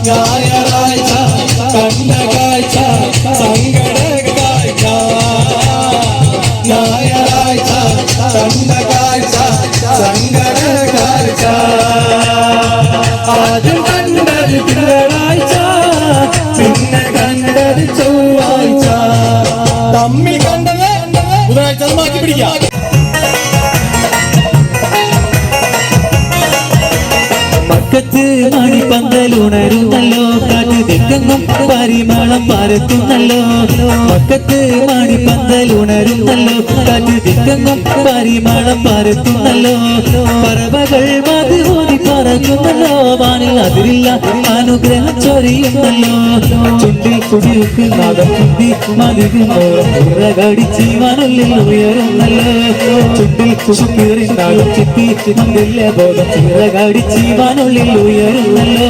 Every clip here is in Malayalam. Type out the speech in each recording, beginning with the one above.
ഞായറാഴ്ച കണ്ട കാഴ്ച സങ്കട കാഴ്ച ഞായറാഴ്ച കണ്ട കാഴ്ച സങ്കട കാഴ്ച ആദ്യം കണ്ടത് തിങ്കളാഴ്ച പിന്നെ കണ്ടത് ചൊവ്വാഴ്ച തമ്മിൽ കണ്ടത് ബുധനാഴ്ച മാറ്റി പിടിക്കാം പക്കത്ത് മണിപ്പന്തലുണരുന്നല്ലോ കാറ്റ് തെക്കെങ്ങും പരിമളം പരത്തുന്നല്ലോ പക്കത്ത് മണിപ്പന്തലുണരുന്നല്ലോ കാറ്റ് തെക്കെങ്ങും പരിമളം പരത്തുന്നല്ലോ പറവകൾ മധുഹോതി പറക്കുന്നല്ലോ വാനിൽ അതിരില്ല അനുഗ്രഹം ചൊരിയുന്നല്ലോ ചുണ്ടിൽ കുടിയുക്ക് നാദം ചുണ്ടി മതികുന്നോളം കടിച്ച് മനുള്ളിൽ ഉയരുന്നല്ലോ ചുണ്ടിൽ കുശുക്കീറി നാദം ചിത്തി മന്ദില്ല ബോധം ചിറകടിച്ച് ുള്ളിൽ ഉയരുന്നല്ലോ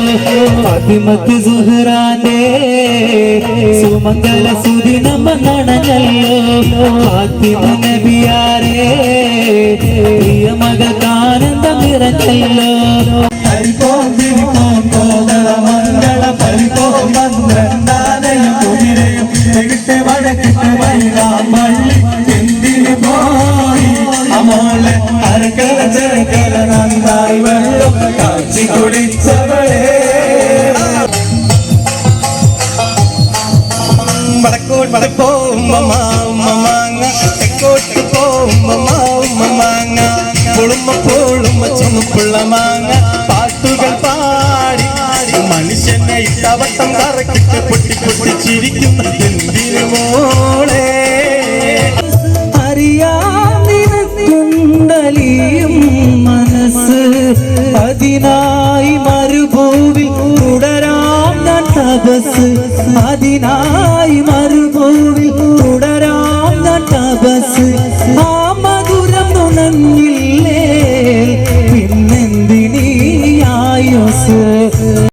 ഫാത്തിമത്ത് സുഹ്റാന്റെ സുമംഗല സുദിനം നടന്നല്ലോ ഫാത്തിമ നബിയാരെ പ്രിയ മകൾക്ക് ആനന്ദം നിറഞ്ഞല്ലോ മംഗള പരിപോം മന്ത്രാലയം കുതിരയും വടക്കിട്ട് വൈകാമള്ളി എന്തിനു പോയി അമോളെ അരക്കല ചെറുക്കല നന്നായി വെള്ളം കാച്ചി കുടിച്ചവളെ വടക്കോട്ട് പോകുമ്പോ മാങ്ങ തെക്കോട്ട് പോകുമ്പോ മാങ്ങ പൊളുമ്പ ചുമപ്പുള്ള മാങ്ങ പാട്ടുകൾ പാടി മനുഷ്യനെ ഇട്ടവട്ടം കറക്കിട്ട് പൊട്ടി പൊട്ടിച്ചിരിക്കുന്ന എന്തിനു മോളെ അറിയാതിരുന്നലിയും മനസ്സ് അതിനായി മരുഭൂവിൽ തുടരാം ഞാൻ തപസ് അതിനായി മരുഭൂവിൽ തുടരാം ഞാൻ തപസ് ആ മധുരം നുണഞ്ഞിൽ